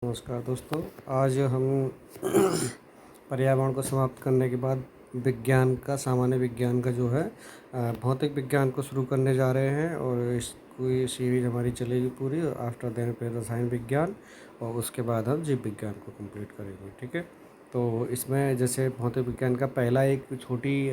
नमस्कार दोस्तों। आज हम पर्यावरण को समाप्त करने के बाद विज्ञान का सामान्य विज्ञान का जो है भौतिक विज्ञान को शुरू करने जा रहे हैं और इसको ये सीरीज हमारी चलेगी पूरी। आफ्टर देन फिर रसायन विज्ञान और उसके बाद हम जीव विज्ञान को कंप्लीट करेंगे। ठीक है, तो इसमें जैसे भौतिक विज्ञान का पहला एक छोटी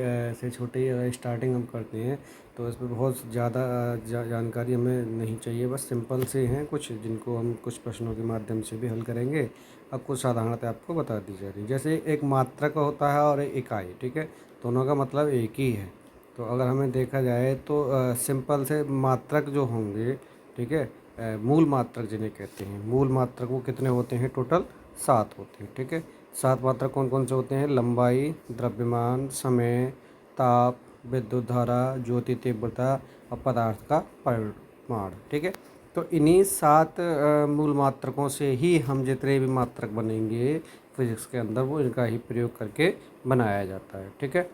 स्टार्टिंग हम करते हैं, तो इसमें बहुत ज़्यादा जानकारी हमें नहीं चाहिए, बस सिंपल से हैं कुछ जिनको हम कुछ प्रश्नों के माध्यम से भी हल करेंगे। अब कुछ साधारणतः आपको बता दी जा रही, जैसे एक मात्रक होता है और एक इकाई। ठीक है, दोनों का मतलब एक ही है। तो अगर हमें देखा जाए तो सिंपल से मात्रक जो होंगे, ठीक है, मूल मात्रक जिन्हें कहते हैं, मूल मात्रक वो कितने होते हैं? टोटल 7 होते हैं। ठीक है, 7 मात्रक कौन कौन से होते हैं? लंबाई, द्रव्यमान, समय, ताप, विद्युत धारा, ज्योति तीव्रता और पदार्थ का परिमाण। ठीक है, तो इन्हीं 7 मूल मात्रकों से ही हम जितने भी मात्रक बनेंगे फिजिक्स के अंदर वो इनका ही प्रयोग करके बनाया जाता है। ठीक है,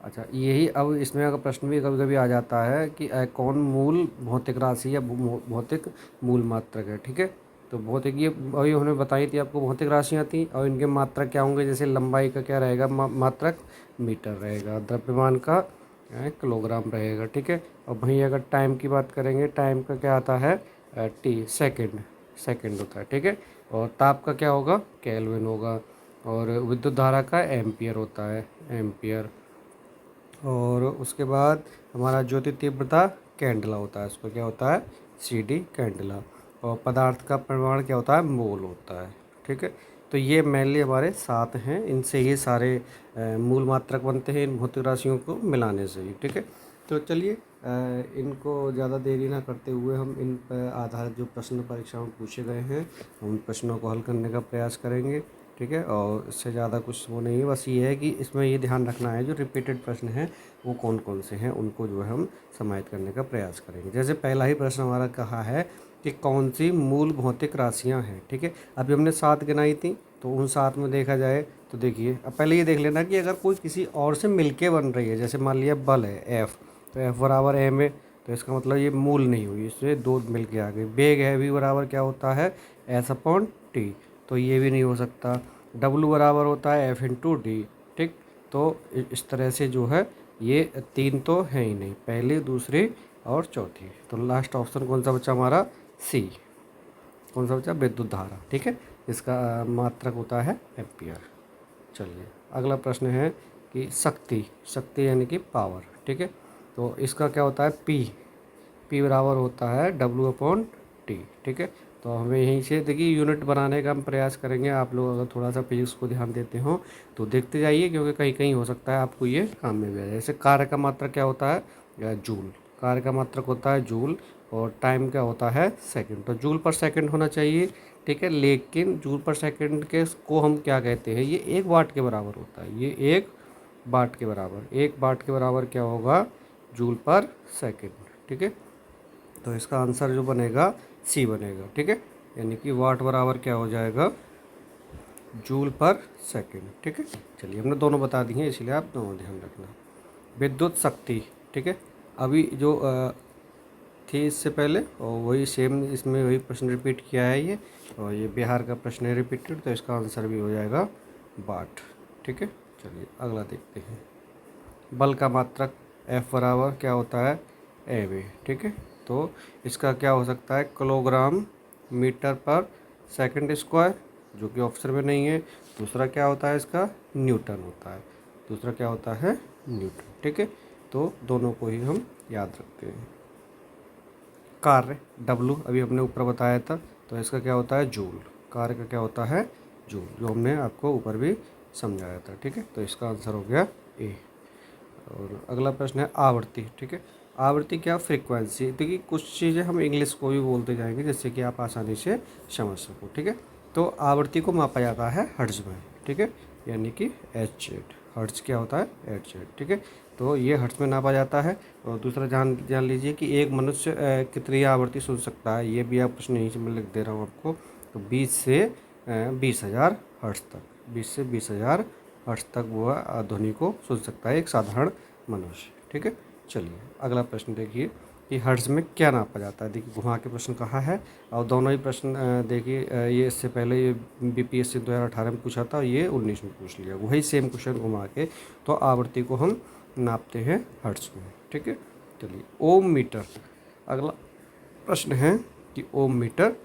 अच्छा, यही अब इसमें अगर प्रश्न भी कभी कभी आ जाता है कि कौन मूल भौतिक राशि या भौतिक मूल मात्रक है। ठीक है, तो भौतिक ये अभी उन्होंने बताई थी आपको, भौतिक राशियाँ थी और इनके मात्रक क्या होंगे? जैसे लंबाई का क्या रहेगा मात्रक? मीटर रहेगा। द्रव्यमान का किलोग्राम रहेगा। ठीक है, और वहीं अगर टाइम की बात करेंगे, टाइम का क्या आता है? टी, सेकंड, सेकंड होता है। ठीक है, और ताप का क्या होगा? केल्विन होगा। और विद्युत धारा का एम्पियर होता है, एम्पियर। और उसके बाद हमारा ज्योति तीव्रता कैंडला होता है, उसको क्या होता है? CD candela. और पदार्थ का परिमाण क्या होता है? मोल होता है। ठीक है, तो ये मेनली हमारे 7 हैं, इनसे ही सारे मूल मात्रक बनते हैं इन भौतिक राशियों को मिलाने से ही। ठीक है, तो चलिए इनको ज़्यादा देरी ना करते हुए हम इन पर आधारित जो प्रश्न परीक्षाओं में पूछे गए हैं उन प्रश्नों को हल करने का प्रयास करेंगे। ठीक है, और इससे ज़्यादा कुछ वो नहीं है, बस ये है कि इसमें ये ध्यान रखना है जो रिपीटेड प्रश्न हैं वो कौन कौन से हैं, उनको जो है हम समाहित करने का प्रयास करेंगे। जैसे पहला ही प्रश्न हमारा कहा है कि कौन सी मूल भौतिक राशियाँ हैं। ठीक है, अभी हमने 7 गिनाई थी, तो उन 7 में देखा जाए तो देखिए, अब पहले ये देख लेना कि अगर कोई किसी और से मिलके बन रही है, जैसे मान लिया बल है F, तो F बराबर M है, तो इसका मतलब ये मूल नहीं हुई, इससे 2 मिलके आ गई। वेग है V बराबर क्या होता है? S/T, तो ये भी नहीं हो सकता। W बराबर होता है F/D। ठीक, तो इस तरह से जो है ये 3 तो है ही नहीं, पहली, दूसरी और चौथी। तो लास्ट ऑप्शन कौन सा बचा हमारा? C। कौन सा बचा? विद्युत धारा। ठीक है, इसका मात्रक होता है एम्पियर। चलिए अगला प्रश्न है कि शक्ति, शक्ति यानी कि पावर। ठीक है, तो इसका क्या होता है? P बराबर होता है W/T। ठीक है, तो हमें यहीं से देखिए यूनिट बनाने का हम प्रयास करेंगे। आप लोग अगर थोड़ा सा फिजिक्स को ध्यान देते हो तो देखते जाइए, क्योंकि कहीं कहीं हो सकता है आपको ये काम में भी आ जाए। जैसे कार्य का मात्रक क्या होता है? जूल। कार्य का मात्रक होता है जूल और टाइम क्या होता है? सेकंड। तो जूल पर सेकंड होना चाहिए। ठीक है, लेकिन जूल पर सेकंड के को हम क्या कहते हैं? ये 1 वाट के बराबर होता है, ये 1 वाट के बराबर, 1 वाट के बराबर क्या होगा? जूल पर सेकंड। ठीक है, तो इसका आंसर जो बनेगा C बनेगा। ठीक है, यानी कि वाट बराबर क्या हो जाएगा? जूल पर सेकंड। ठीक है, चलिए हमने दोनों बता दी हैं, इसलिए आप दोनों ध्यान रखना। विद्युत शक्ति। ठीक है, अभी जो थी इससे पहले और वही सेम इसमें वही प्रश्न रिपीट किया है ये, और ये बिहार का प्रश्न है रिपीटेड, तो इसका आंसर भी हो जाएगा वाट। ठीक है, चलिए अगला देखते हैं। बल का मात्रक F बराबर क्या होता है? MA। ठीक है, तो इसका क्या हो सकता है? किलोग्राम मीटर पर सेकंड स्क्वायर, जो कि ऑप्शन में नहीं है। दूसरा क्या होता है इसका? न्यूटन होता है। दूसरा क्या होता है? न्यूटन। ठीक है, तो दोनों को ही हम याद रखते हैं। कार्य W अभी हमने ऊपर बताया था, तो इसका क्या होता है? जूल। कार्य का क्या होता है? जूल, जो हमने आपको ऊपर भी समझाया था। ठीक है, तो इसका आंसर हो गया A। और अगला प्रश्न है आवृत्ति। ठीक है, आवृत्ति क्या? फ्रीक्वेंसी। देखिए कुछ चीज़ें हम इंग्लिश को भी बोलते जाएंगे जिससे कि आप आसानी से समझ सको। ठीक है, तो आवृत्ति को मापा जाता है हर्ट्ज में। ठीक है, यानी कि Hz। हर्ट्ज क्या होता है? Hz। ठीक है, तो ये हर्ट्ज में नापा जाता है। और दूसरा जान जान लीजिए कि एक मनुष्य कितनी आवृत्ति सुन सकता है, ये भी आप प्रश्न यहीं से मैं लिख दे रहा हूँ आपको। तो 20 से 20,000 हर्ट्ज तक, 20 से 20,000 हर्ट्ज तक वह ध्वनि को सुन सकता है एक साधारण मनुष्य। ठीक है, चलिए अगला प्रश्न देखिए कि हर्ट्ज़ में क्या नापा जाता है। देखिए घुमा के प्रश्न कहा है, और दोनों ही प्रश्न देखिए ये इससे पहले ये बीपीएससी 2018 में पूछा था, ये 19 में पूछ लिया, वही सेम क्वेश्चन घुमा के। तो आवृत्ति को हम नापते हैं हर्ट्ज़ में, ठीक है। चलिए ओम मीटर, अगला प्रश्न है कि ओम मीटर,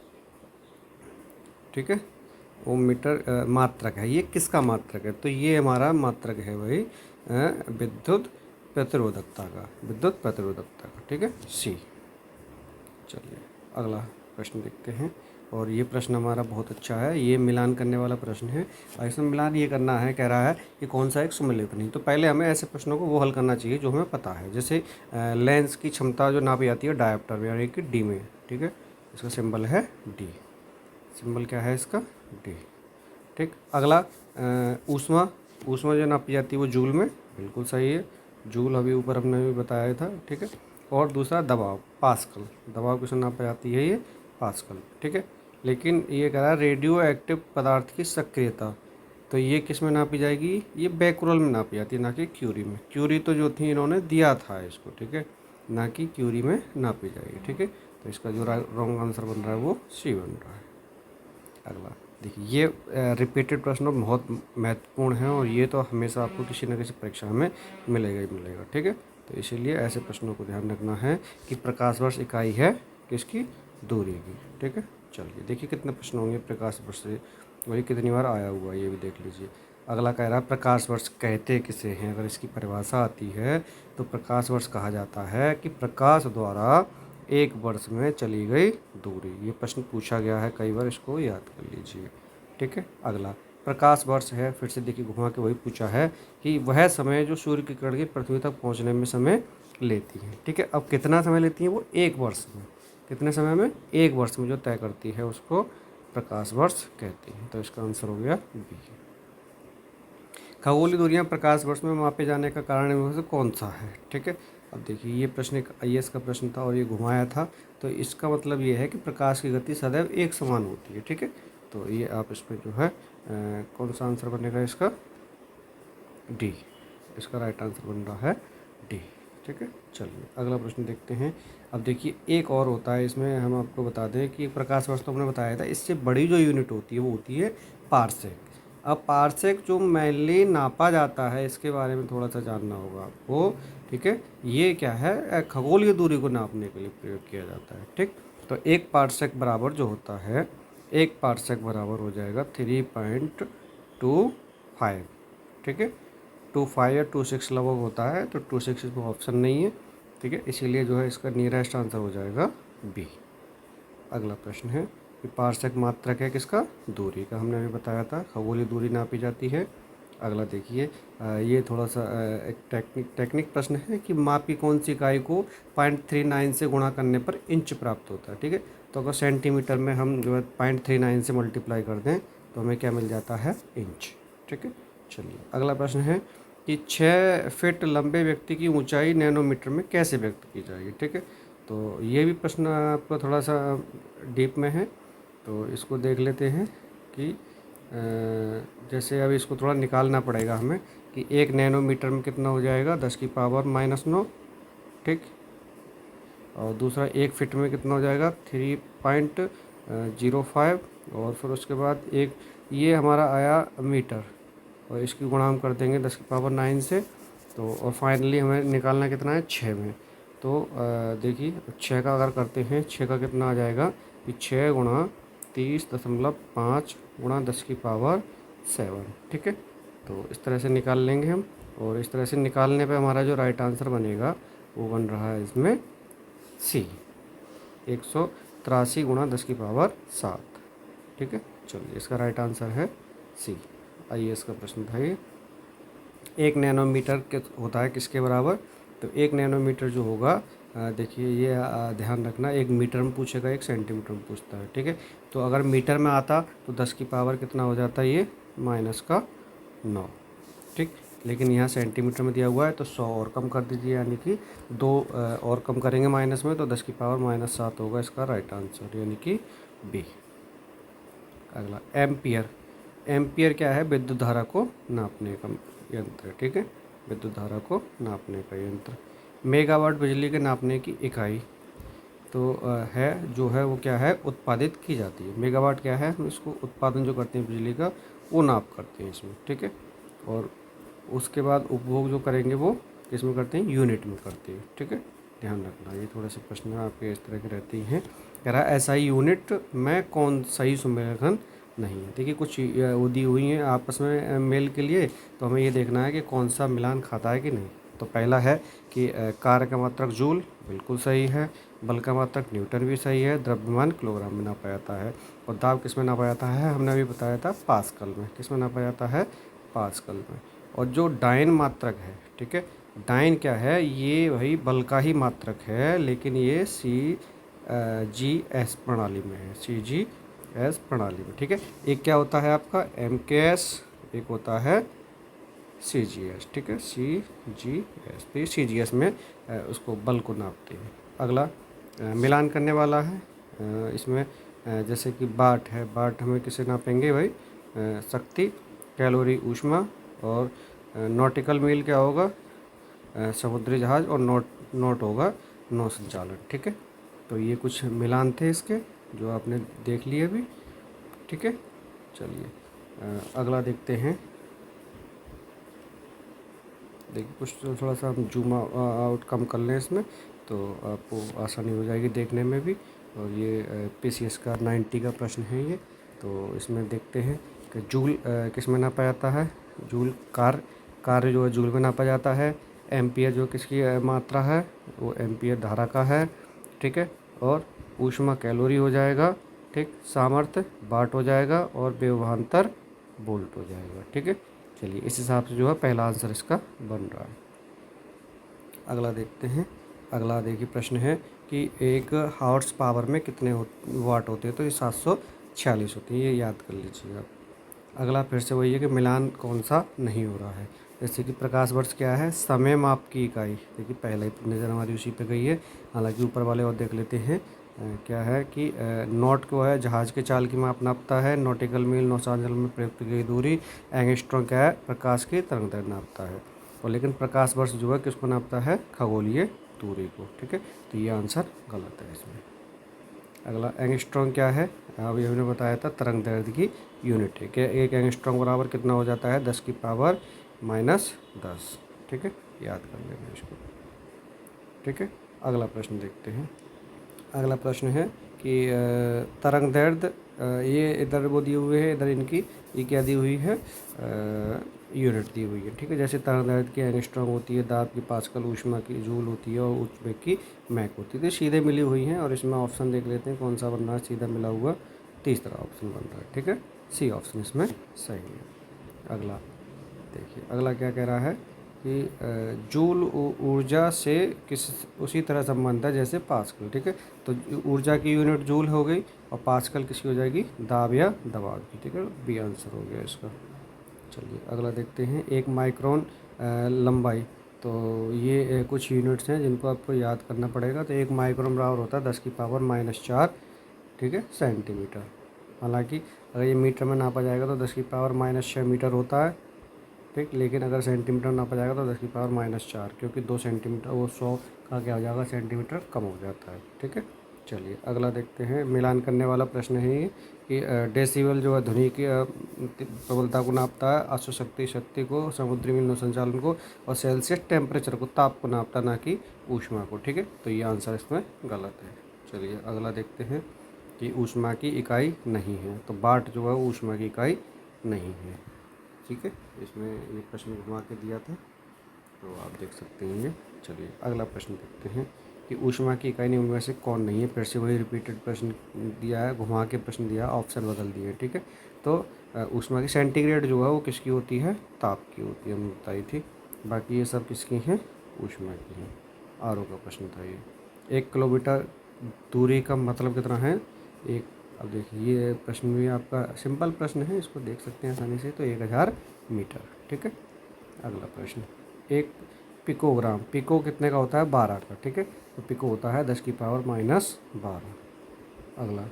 ठीक है, ओम मीटर मात्रक है, ये किसका मात्रक है? तो ये हमारा मात्रक है भाई विद्युत प्रतिरोधकता का, विद्युत प्रतिरोधकता का, ठीक है, सी। चलिए अगला प्रश्न देखते हैं, और ये प्रश्न हमारा बहुत अच्छा है, ये मिलान करने वाला प्रश्न है, और इसमें मिलान ये करना है, कह रहा है कि कौन सा एक सुमेलित। तो पहले हमें ऐसे प्रश्नों को वो हल करना चाहिए जो हमें पता है, जैसे लेंस की क्षमता जो नापी जाती है डायोप्टर में, यानी कि डी में, ठीक है, इसका सिंबल है डी, सिंबल क्या है इसका, डी, ठीक। अगला ऊष्मा, ऊष्मा जो नापी जाती है वो जूल में, बिल्कुल सही है, जूल अभी ऊपर हमने भी बताया था, ठीक है। और दूसरा दबाव, पास्कल, दबाव किसमें नापी जाती है, ये पास्कल, ठीक है। लेकिन ये कह रहा है रेडियो एक्टिव पदार्थ की सक्रियता, तो ये किस में नापी जाएगी, ये बैक्यूरल में नापी जाती है, ना कि क्यूरी में। क्यूरी तो जो थी इन्होंने दिया था इसको, ठीक है, ना कि क्यूरी में नापी जाएगी, ठीक है। तो इसका जो रॉन्ग आंसर बन रहा है वो सी बन रहा है। अगला देखिए, ये रिपीटेड प्रश्न बहुत महत्वपूर्ण है, और ये तो हमेशा आपको किसी न किसी परीक्षा में मिलेगा ही मिलेगा, ठीक है। तो इसीलिए ऐसे प्रश्नों को ध्यान रखना है कि प्रकाश वर्ष इकाई है किसकी, दूरी की, ठीक है। चलिए देखिए कितने प्रश्न होंगे प्रकाश वर्ष से, और ये कितनी बार आया हुआ है ये भी देख लीजिए। अगला कह रहा है प्रकाश वर्ष कहते किसे हैं। अगर इसकी परिभाषा आती है तो प्रकाश वर्ष कहा जाता है कि प्रकाश द्वारा एक वर्ष में चली गई दूरी। ये प्रश्न पूछा गया है कई बार, इसको याद कर लीजिए, ठीक है। अगला प्रकाश वर्ष है, फिर से देखिए घुमा के वही पूछा है कि वह समय जो सूर्य की किरण की पृथ्वी तक पहुंचने में समय लेती है, ठीक है। अब कितना समय लेती है वो, एक वर्ष में, कितने समय में, एक वर्ष में जो तय करती है उसको प्रकाश वर्ष कहते हैं। तो इसका आंसर हो गया बी। खगोलीय दूरियां प्रकाश वर्ष में मापे जाने का कारण इनमें से कौन सा है, ठीक है। अब देखिए ये प्रश्न एक आईएएस का प्रश्न था और ये घुमाया था, तो इसका मतलब ये है कि प्रकाश की गति सदैव एक समान होती है, ठीक है। तो ये आप इसमें जो है कौन सा आंसर बनेगा इसका, डी, इसका राइट आंसर बन रहा है डी, ठीक है। चलिए अगला प्रश्न देखते हैं। अब देखिए एक और होता है इसमें, हम आपको बता दें कि प्रकाश वर्ष तो हमने बताया था, इससे बड़ी जो यूनिट होती है वो होती है पारसेक। अब पारसेक जो मेनली नापा जाता है, इसके बारे में थोड़ा सा जानना होगा आपको, ठीक है। ये क्या है, खगोलीय दूरी को नापने के लिए प्रयोग किया जाता है, ठीक। तो एक पारसेक बराबर जो होता है, एक पारसेक बराबर हो जाएगा 3.25, ठीक है। 25 या 26 लगभग होता है, तो 26 इसमें ऑप्शन नहीं है, ठीक है। इसीलिए जो है इसका नियरेस्ट आंसर हो जाएगा बी। अगला प्रश्न है कि पारसेक मात्रक है किसका, दूरी का, हमने अभी बताया था, खगोलीय दूरी नापी जाती है। अगला देखिए ये थोड़ा सा एक टेक्निक प्रश्न है कि मापी कौन सी इकाई को 0.39 से गुणा करने पर इंच प्राप्त होता है, ठीक है। तो अगर सेंटीमीटर में हम जो है 0.39 से मल्टीप्लाई कर दें तो हमें क्या मिल जाता है, इंच, ठीक है। चलिए अगला प्रश्न है कि 6 फीट लंबे व्यक्ति की ऊंचाई नैनोमीटर में कैसे व्यक्त की जाएगी, ठीक है। तो ये भी प्रश्न आपका थोड़ा सा डीप में है, तो इसको देख लेते हैं कि जैसे अब इसको थोड़ा निकालना पड़ेगा हमें कि 1 नैनोमीटर में कितना हो जाएगा, 10⁻⁻⁹, ठीक। और दूसरा 1 फीट में कितना हो जाएगा, 3.05, और फिर उसके बाद एक ये हमारा आया मीटर, और इसकी गुणा हम कर देंगे 10⁹ से, तो और फाइनली हमें निकालना कितना है, 6 में। तो देखिए 6 का अगर करते हैं, 6 का कितना आ जाएगा कि 6 गुणा 30.5 गुणा 10⁻7, ठीक है। तो इस तरह से निकाल लेंगे हम, और इस तरह से निकालने पे हमारा जो राइट आंसर बनेगा वो बन रहा है इसमें सी, 183 गुणा 10⁻7, ठीक है। चलिए इसका राइट आंसर है सी। आइए इसका प्रश्न था ये, 1 नैनोमीटर के होता है किसके बराबर, तो 1 नैनोमीटर जो होगा, देखिए ये ध्यान रखना, 1 मीटर में पूछेगा, 1 सेंटीमीटर में पूछता है, ठीक है। तो अगर मीटर में आता तो 10 की पावर कितना हो जाता है, ये -9, ठीक। लेकिन यहाँ सेंटीमीटर में दिया हुआ है तो 100 और कम कर दीजिए, यानी कि 2 और कम करेंगे माइनस में, तो 10 की पावर -7 होगा इसका राइट आंसर, यानी कि बी। अगला एम्पियर, एम्पियर क्या है, विद्युत धारा को नापने का यंत्र, ठीक है, विद्युत धारा को नापने का यंत्र। मेगावाट बिजली के नापने की इकाई, तो है जो है वो क्या है, उत्पादित की जाती है। मेगावाट क्या है, हम इसको उत्पादन जो करते हैं बिजली का वो नाप करते हैं इसमें, ठीक है। और उसके बाद उपभोग जो करेंगे वो किस में करते हैं, यूनिट में करते हैं, ठीक है। ध्यान रखना, ये थोड़े से प्रश्न आपके इस तरह के रहती हैं। कह रहा है एसआई यूनिट में कौन सही सुमेलखन नहीं है। देखिए कुछ वो दी हुई हैं आपस में मेल के लिए, तो हमें ये देखना है कि कौन सा मिलान खाता है कि नहीं। तो पहला है कि कार्य का मात्रक जूल, बिल्कुल सही है। बल का मात्रक न्यूटन भी सही है। द्रव्यमान किलोग्राम में नापा जाता है। और दाब किस में नापा जाता है, हमने अभी बताया था पास्कल में। किस में नापा जाता है, पास्कल में। और जो डायन मात्रक है, ठीक है, डायन क्या है, ये वही बल का ही मात्रक है, लेकिन ये CGS प्रणाली में है, CGS प्रणाली में, ठीक है। एक क्या होता है आपका MKS, एक होता है CGS, ठीक है, CGS। तो ये CGS में उसको बल को नापते हैं। अगला मिलान करने वाला है। इसमें जैसे कि बाट है, बाट हमें किसे नापेंगे भाई, शक्ति, कैलोरी ऊष्मा, और नॉटिकल मील क्या होगा, समुद्री जहाज़, और नोट होगा नौ संचालन, ठीक है। तो ये कुछ मिलान थे इसके जो आपने देख लिए अभी, ठीक है। चलिए अगला देखते हैं। देखिए कुछ थोड़ा सा हम जूम आउट कम कर लें इसमें, तो आपको आसानी हो जाएगी देखने में भी। और ये PCS का 90 का प्रश्न है ये। तो इसमें देखते हैं कि जूल किस में नापा जाता है, जूल कार्य जो है जूल में नापा जाता है। एम्पियर जो किसकी मात्रा है, वो एम्पियर धारा का है, ठीक है। और ऊष्मा कैलोरी हो जाएगा, ठीक। सामर्थ्य वाट हो जाएगा, और विभवांतर वोल्ट हो जाएगा, ठीक है। चलिए इस हिसाब से जो है पहला आंसर इसका बन रहा है। अगला देखते हैं। अगला देखिए प्रश्न है कि एक हॉर्स पावर में कितने वाट होते हैं, तो ये 746 होते हैं, ये याद कर लीजिए आप। अगला फिर से वही है कि मिलान कौन सा नहीं हो रहा है। जैसे कि प्रकाश वर्ष क्या है, समय माप की इकाई। देखिए पहले ही नज़र हमारी उसी पे गई है, हालांकि ऊपर वाले और देख लेते हैं। क्या है कि नॉट को है जहाज़ के चाल की माप नापता है। नॉटिकल मील नौचांचल में प्रयुक्त की गई दूरी। एंगस्ट्रॉम क्या है, प्रकाश की तरंग दैर्ध्य नापता है। और लेकिन प्रकाश वर्ष जो है किसको नापता है, खगोलीय दूरी को, ठीक है। तो ये आंसर गलत है इसमें। अगला एंगस्ट्रॉम क्या है, अभी हमने बताया था तरंग दैर्ध्य की यूनिट है। क्या एक एंगस्ट्रॉम बराबर कितना हो जाता है, 10 की पावर -10, ठीक है। याद कर लेना इसको, ठीक है। अगला प्रश्न देखते हैं। अगला प्रश्न है कि तरंग दैर्ध्य, ये इधर वो दिए हुए हैं, इधर इनकी ये क्या दी हुई है, यूनिट दी हुई है, ठीक है। जैसे तरंग दैर्ध्य की एंगस्ट्रॉम होती है, दाब की पास्कल, ऊष्मा की जूल होती है, और उच्च वेग की मैक होती है। तो सीधे मिली हुई हैं, और इसमें ऑप्शन देख लेते हैं कौन सा बन रहा है सीधा मिला हुआ। तीसरा ऑप्शन बन रहा है, ठीक है, C ऑप्शन इसमें सही है। अगला देखिए, अगला क्या कह रहा है कि जूल ऊर्जा से किस उसी तरह संबंध है जैसे पास्कल, ठीक है। तो ऊर्जा की यूनिट जूल हो गई, और पास्कल किसकी हो जाएगी, दाब या दबाव की, ठीक है। बी आंसर हो गया इसका। चलिए अगला देखते हैं। एक माइक्रोन लंबाई, तो ये कुछ यूनिट्स हैं जिनको आपको याद करना पड़ेगा। तो एक माइक्रोन बराबर होता है 10 की पावर -4, ठीक है, सेंटीमीटर। हालांकि अगर ये मीटर में नापा जाएगा तो 10 की पावर -6 मीटर होता है, ठीक। लेकिन अगर सेंटीमीटर नापा जाएगा तो 10 की पावर -4, क्योंकि 2 सेंटीमीटर वो 100 का क्या हो जाएगा, सेंटीमीटर कम हो जाता है, ठीक है। चलिए अगला देखते हैं। मिलान करने वाला प्रश्न है ये कि डेसिबल जो है ध्वनि की प्रबलता को नापता है। अश्वशक्ति शक्ति को, समुद्री मील संचालन को, और सेल्सियस टेम्परेचर को, ताप को नापता, ना कि ऊष्मा को, ठीक है। तो ये आंसर इसमें गलत है। चलिए अगला देखते हैं कि ऊष्मा की इकाई नहीं है, तो वाट जो है ऊष्मा की इकाई नहीं है, ठीक है। इसमें ये प्रश्न घुमा के दिया था, तो आप देख सकते हैं ये। चलिए अगला प्रश्न देखते हैं कि ऊष्मा की इकाई निम्न में से कौन नहीं है। फिर से वही रिपीटेड प्रश्न दिया है, घुमा के प्रश्न दिया है, ऑप्शन बदल दिए, ठीक है। तो ऊष्मा की सेंटीग्रेड जो है वो किसकी होती है, ताप की होती है, हमने बताई थी। बाकी ये सब किसकी हैं, ऊष्मा की हैं। आरओ का प्रश्न था ये। 1 किलोमीटर दूरी का मतलब कितना है, एक। अब देखिए ये प्रश्न भी आपका सिंपल प्रश्न है, इसको देख सकते हैं आसानी से। तो 1000 मीटर, ठीक है। अगला प्रश्न, एक पिकोग्राम, पिको कितने का होता है, 12 का, ठीक है। तो पिको होता है 10 की पावर -12। अगला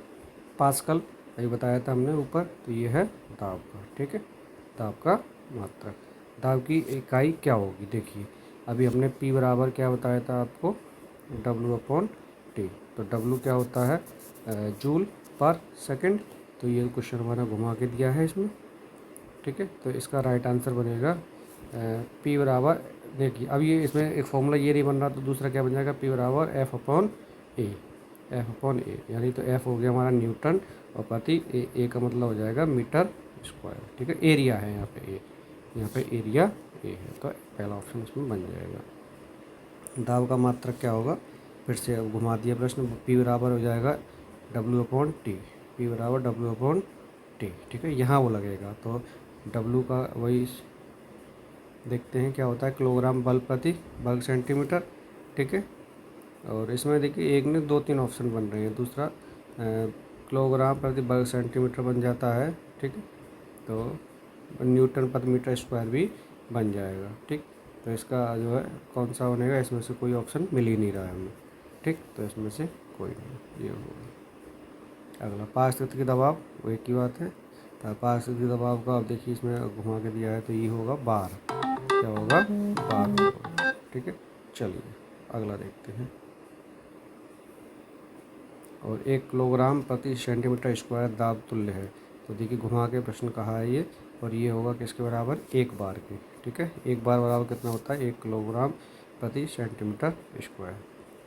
पास्कल, ये बताया था हमने ऊपर, तो ये है दाब का, ठीक है, दाब का मात्रक। दाब की इकाई क्या होगी, देखिए अभी हमने P बराबर क्या बताया था आपको, W/T टी। तो डब्लू क्या होता है, जूल पर सेकंड। तो ये क्वेश्चन हमारा घुमा के दिया है इसमें, ठीक है। तो इसका राइट आंसर बनेगा पी बराबर, देखिए अब ये इसमें एक फॉर्मूला ये नहीं बन रहा, तो दूसरा क्या बन जाएगा, पी बराबर एफ अपॉन ए, एफ अपॉन ए, यानी तो एफ हो गया हमारा न्यूटन और प्रति ए का मतलब हो जाएगा मीटर स्क्वायर, ठीक है। एरिया है यहाँ पे ए, यहाँ पे एरिया ए है, तो पहला ऑप्शन इसमें बन जाएगा। दाब का मात्रक क्या होगा, फिर से अब घुमा दिया प्रश्न, पी बराबर हो जाएगा डब्ल्यू अपॉन टी, पी बराबर डब्ल्यू अपॉन टी, ठीक है। यहाँ वो लगेगा तो डब्ल्यू का वही देखते हैं क्या होता है, किलोग्राम बल प्रति वर्ग सेंटीमीटर, ठीक है। और इसमें देखिए एक ने 2-3 ऑप्शन बन रहे हैं, दूसरा किलोग्राम प्रति वर्ग सेंटीमीटर बन जाता है, ठीक है। तो न्यूटन प्रति मीटर स्क्वायर भी बन जाएगा, ठीक। तो इसका जो है कौन सा बनेगा, इसमें से कोई ऑप्शन मिल ही नहीं रहा है हमें, ठीक। तो इसमें से कोई नहीं, ये होगा। अगला पारिस्थितिकी दबाव, वो एक ही बात है। तो पारिस्थितिकी दबाव का अब देखिए इसमें घुमा के दिया है, तो ये होगा बार, क्या होगा, बार होगा, ठीक है। चलिए अगला देखते हैं। और 1 किलोग्राम प्रति सेंटीमीटर स्क्वायर दाब तुल्य है। तो देखिए घुमा के प्रश्न कहा है ये, और ये होगा किसके बराबर, एक बार के, ठीक है। एक बार बराबर कितना होता है, 1 किलोग्राम प्रति सेंटीमीटर स्क्वायर,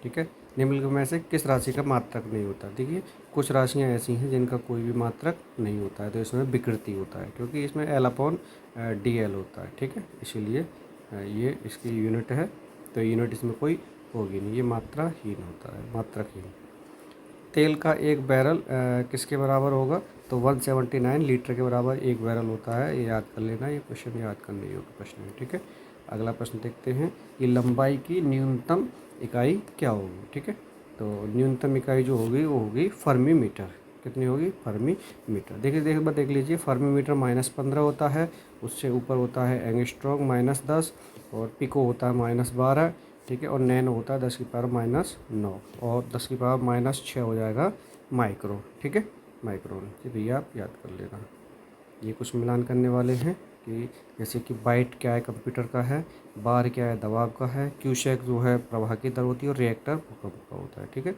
ठीक है। निम्नलिखित में से किस राशि का मात्रक नहीं होता, देखिए कुछ राशियाँ ऐसी हैं जिनका कोई भी मात्रक नहीं होता है, तो इसमें विकृति होता है, क्योंकि इसमें एल अपॉन डी एल होता है, ठीक है। इसीलिए ये इसकी यूनिट है, तो यूनिट इसमें कोई होगी नहीं, ये मात्राहीन होता है, मात्रकहीन। तेल का एक बैरल किसके बराबर होगा, तो 179 लीटर के बराबर एक बैरल होता है, ये याद कर लेना, ये क्वेश्चन याद करने योग्य प्रश्न है, ठीक है। अगला प्रश्न देखते हैं कि लंबाई की न्यूनतम इकाई क्या होगी, ठीक है। तो न्यूनतम इकाई जो होगी वो होगी फर्मी मीटर, कितनी होगी, फर्मी मीटर। देखिए देख लीजिए, फर्मी मीटर -15 होता है, उससे ऊपर होता है एंगस्ट्रॉम -10, और पिको होता है -12, ठीक है। और नैनो होता है 10 की पावर -9, और 10 की पावर -6 हो जाएगा माइक्रो, ठीक है, माइक्रोन। ये भैया आप याद कर लेना। ये कुछ मिलान करने वाले हैं कि जैसे कि बाइट क्या है, कंप्यूटर का है, बार क्या है, दबाव का है, क्यूसेक जो है प्रवाह की दर होती है, और रिएक्टर भूकंप का होता है, ठीक है।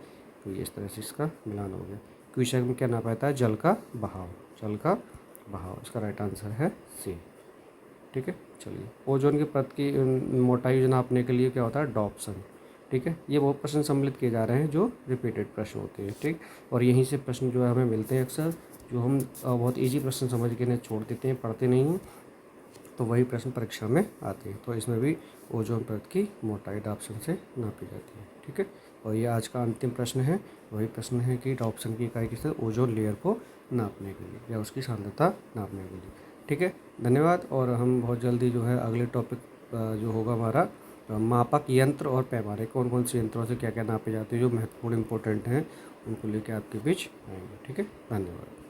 तो ये इस तरह से इसका मिलान हो गया। क्यूसेक में क्या नापा जाता है, जल का बहाव, जल का बहाव, इसका राइट आंसर है सी, ठीक है। चलिए ओजोन की परत की मोटाई नापने के लिए क्या होता है, डॉप्सन, ठीक है। ये बहुत प्रश्न सम्मिलित किए जा रहे हैं जो रिपीटेड प्रश्न होते हैं, ठीक। और यहीं से प्रश्न जो है हमें मिलते हैं अक्सर, जो हम बहुत इजी प्रश्न समझ के इन्हें छोड़ देते हैं, पढ़ते नहीं हैं, तो वही प्रश्न परीक्षा में आते हैं। तो इसमें भी ओजोन परत की मोटाई डॉप्सन से नापी जाती है, ठीक है। और ये आज का अंतिम प्रश्न है, वही प्रश्न है कि डॉप्सन की इकाई किससे, ओजोन लेयर को नापने के लिए या उसकी सांद्रता नापने के लिए, ठीक है। धन्यवाद। और हम बहुत जल्दी जो है अगले टॉपिक जो होगा हमारा मापक यंत्र और पैमाने, कौन कौन से यंत्रों से क्या क्या नापे जाते हैं जो महत्वपूर्ण इंपॉर्टेंट हैं, उनको लेकर आपके बीच आएंगे, ठीक है। धन्यवाद।